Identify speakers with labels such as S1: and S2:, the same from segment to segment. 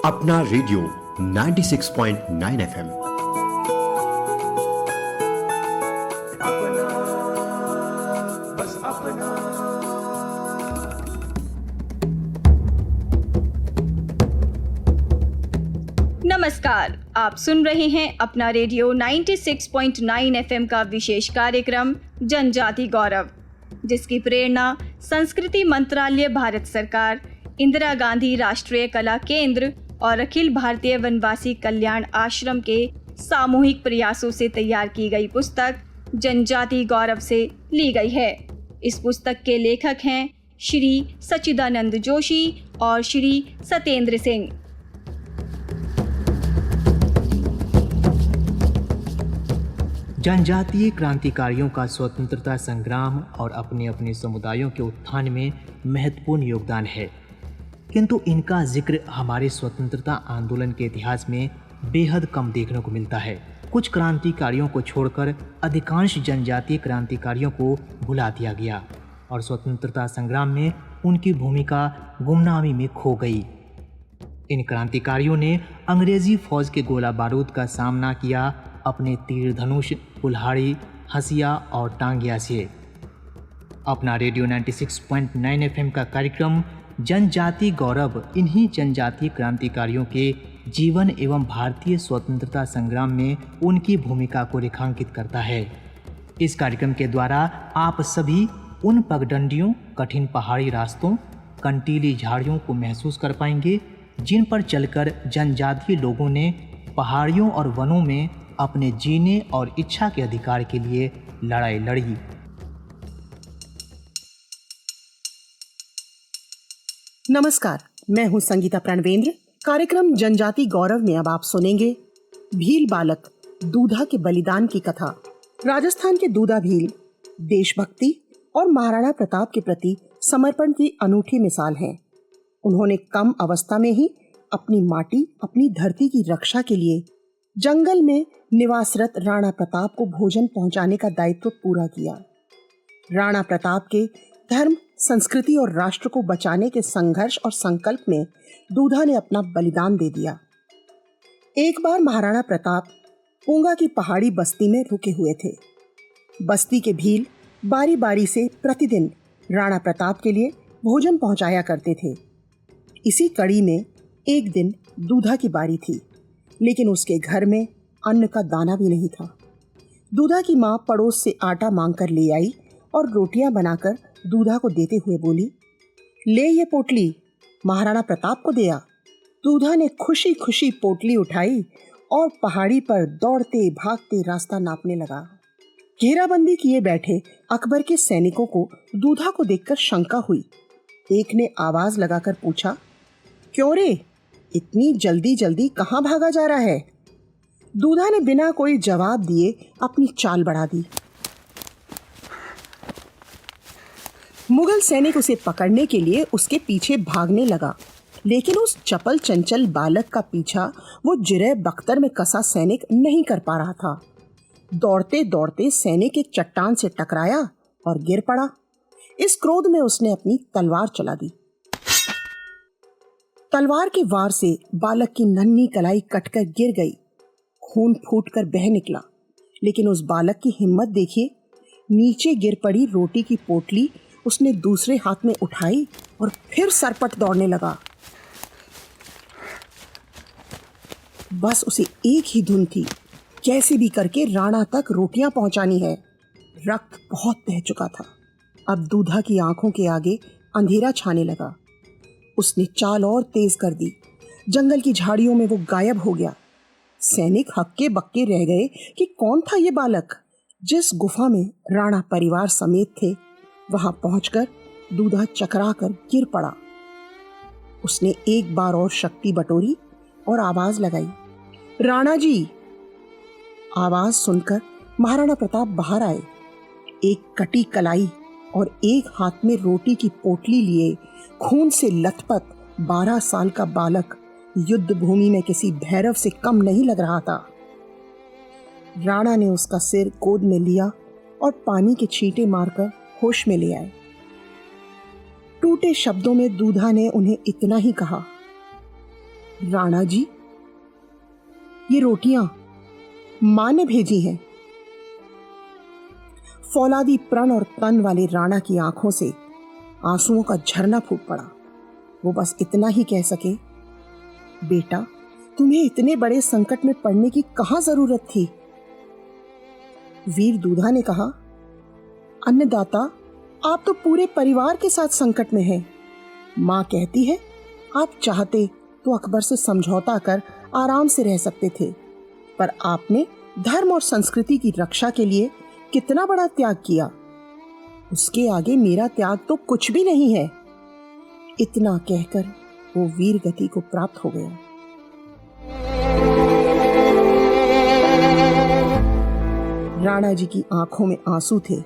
S1: अपना radio 96.9 FM.
S2: नमस्कार, आप सुन रहे हैं अपना रेडियो 96.9 एफएम का विशेष कार्यक्रम जनजाति गौरव, जिसकी प्रेरणा संस्कृति मंत्रालय, भारत सरकार, इंदिरा गांधी राष्ट्रीय कला केंद्र और अखिल भारतीय वनवासी कल्याण आश्रम के सामूहिक प्रयासों से तैयार की गई पुस्तक जनजाति गौरव से ली गई है। इस पुस्तक के लेखक हैं श्री सच्चिदानंद जोशी और श्री सत्येंद्र सिंह।
S3: जनजातीय क्रांतिकारियों का स्वतंत्रता संग्राम और अपने अपने समुदायों के उत्थान में महत्वपूर्ण योगदान है, किंतु इनका जिक्र हमारे स्वतंत्रता आंदोलन के इतिहास में बेहद कम देखने को मिलता है। कुछ क्रांतिकारियों को छोड़कर अधिकांश जनजातीय क्रांतिकारियों को भुला दिया गया और स्वतंत्रता संग्राम में उनकी भूमिका गुमनामी में खो गई। इन क्रांतिकारियों ने अंग्रेजी फौज के गोला बारूद का सामना किया अपने तीर धनुष, कुल्हाड़ी, हंसिया और टांगिया से। अपना रेडियो 96.9 एफएम का कार्यक्रम जनजाति गौरव इन्हीं जनजातीय क्रांतिकारियों के जीवन एवं भारतीय स्वतंत्रता संग्राम में उनकी भूमिका को रेखांकित करता है। इस कार्यक्रम के द्वारा आप सभी उन पगडंडियों, कठिन पहाड़ी रास्तों, कंटीली झाड़ियों को महसूस कर पाएंगे जिन पर चलकर जनजातीय लोगों ने पहाड़ियों और वनों में अपने जीने और इच्छा के अधिकार के लिए लड़ाई लड़ी।
S4: नमस्कार, मैं हूं संगीता प्रणवेंद्र। कार्यक्रम जनजाति गौरव में अब आप सुनेंगे भील बालक दूधा के बलिदान की कथा। राजस्थान के दूधा भील देशभक्ति और महाराणा प्रताप के प्रति समर्पण की अनूठी मिसाल हैं। उन्होंने कम अवस्था में ही अपनी माटी, अपनी धरती की रक्षा के लिए जंगल में निवासरत राणा प्रताप को भोजन पहुंचाने का दायित्व पूरा किया। राणा प्रताप के धर्म, संस्कृति और राष्ट्र को बचाने के संघर्ष और संकल्प में दूधा ने अपना बलिदान दे दिया। एक बार महाराणा प्रताप पूंगा की पहाड़ी बस्ती में रुके हुए थे। बस्ती के भील बारी बारी से प्रतिदिन राणा प्रताप के लिए भोजन पहुंचाया करते थे। इसी कड़ी में एक दिन दूधा की बारी थी, लेकिन उसके घर में अन्न का दाना भी नहीं था। दूधा की माँ पड़ोस से आटा मांगकर ले आई और रोटियां बनाकर दूधा को देते हुए बोली, ले ये पोटली महाराणा प्रताप को दिया। दूधा ने खुशी खुशी पोटली उठाई और पहाड़ी पर दौड़ते भागते रास्ता नापने लगा। घेराबंदी किए बैठे अकबर के सैनिकों को दूधा को देखकर शंका हुई। एक ने आवाज लगाकर पूछा, क्यों रे, इतनी जल्दी जल्दी कहाँ भागा जा रहा है? दूधा ने बिना कोई जवाब दिए अपनी चाल बढ़ा दी। मुगल सैनिक उसे पकड़ने के लिए उसके पीछे भागने लगा, लेकिन उस चपल चंचल बालक का पीछा वो जिरह बख्तर में कसा सैनिक नहीं कर पा रहा था। दौड़ते दौड़ते सैनिक एक चट्टान से टकराया और गिर पड़ा। इस क्रोध में उसने अपनी तलवार चला दी। तलवार के वार से बालक की नन्ही कलाई कटकर गिर गई। खून फूटकर बह निकला, लेकिन उस बालक की हिम्मत देखिए। नीचे गिर पड़ी रोटी की पोटली उसने दूसरे हाथ में उठाई और फिर सरपट दौड़ने लगा। बस उसे एक ही धुन थी, कैसे भी करके राणा तक रोटियां पहुंचानी है। रक्त बहुत बह चुका था। अब दूधा की आंखों के आगे अंधेरा छाने लगा। उसने चाल और तेज कर दी। जंगल की झाड़ियों में वो गायब हो गया। सैनिक हक्के बक्के रह गए कि कौन था ये बालक। जिस गुफा में राणा परिवार समेत थे, वहां पहुंचकर दूधा चकरा कर गिर पड़ा। उसने एक बार और शक्ति बटोरी और आवाज लगाई, राणा जी। आवाज सुनकर महाराणा प्रताप बाहर आए। एक कटी कलाई और एक हाथ में रोटी की पोटली लिए खून से लथपथ 12 साल का बालक युद्ध भूमि में किसी भैरव से कम नहीं लग रहा था। राणा ने उसका सिर गोद में लिया और पानी के छींटे मारकर होश में ले आए। टूटे शब्दों में दूधा ने उन्हें इतना ही कहा, राणा जी, ये रोटियां मां ने भेजी हैं। फौलादी प्रण और तन वाले राणा की आंखों से आंसुओं का झरना फूट पड़ा। वो बस इतना ही कह सके, बेटा, तुम्हें इतने बड़े संकट में पड़ने की कहां जरूरत थी। वीर दूधा ने कहा, अन्नदाता, आप तो पूरे परिवार के साथ संकट में हैं। मां कहती है, आप चाहते तो अकबर से समझौता कर आराम से रह सकते थे, पर आपने धर्म और संस्कृति की रक्षा के लिए कितना बड़ा त्याग किया। उसके आगे मेरा त्याग तो कुछ भी नहीं है। इतना कहकर वो वीर गति को प्राप्त हो गया। राणा जी की आंखों में आंसू थे।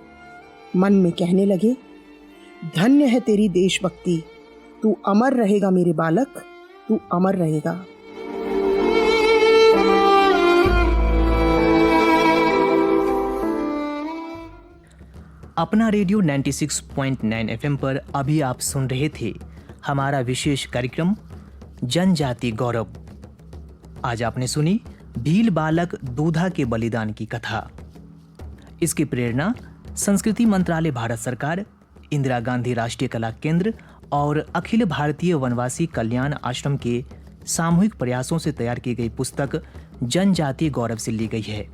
S4: मन में कहने लगे, धन्य है तेरी देशभक्ति, तू अमर रहेगा मेरे बालक, तू अमर रहेगा।
S3: अपना रेडियो 96.9 FM पर अभी आप सुन रहे थे हमारा विशेष कार्यक्रम जनजाति गौरव। आज आपने सुनी भील बालक दूधा के बलिदान की कथा। इसकी प्रेरणा संस्कृति मंत्रालय भारत सरकार, इंदिरा गांधी राष्ट्रीय कला केंद्र और अखिल भारतीय वनवासी कल्याण आश्रम के सामूहिक प्रयासों से तैयार की गई पुस्तक जनजातीय गौरव से ली गई है।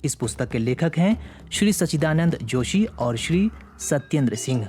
S3: इस पुस्तक के लेखक हैं श्री सच्चिदानंद जोशी और श्री सत्येंद्र सिंह।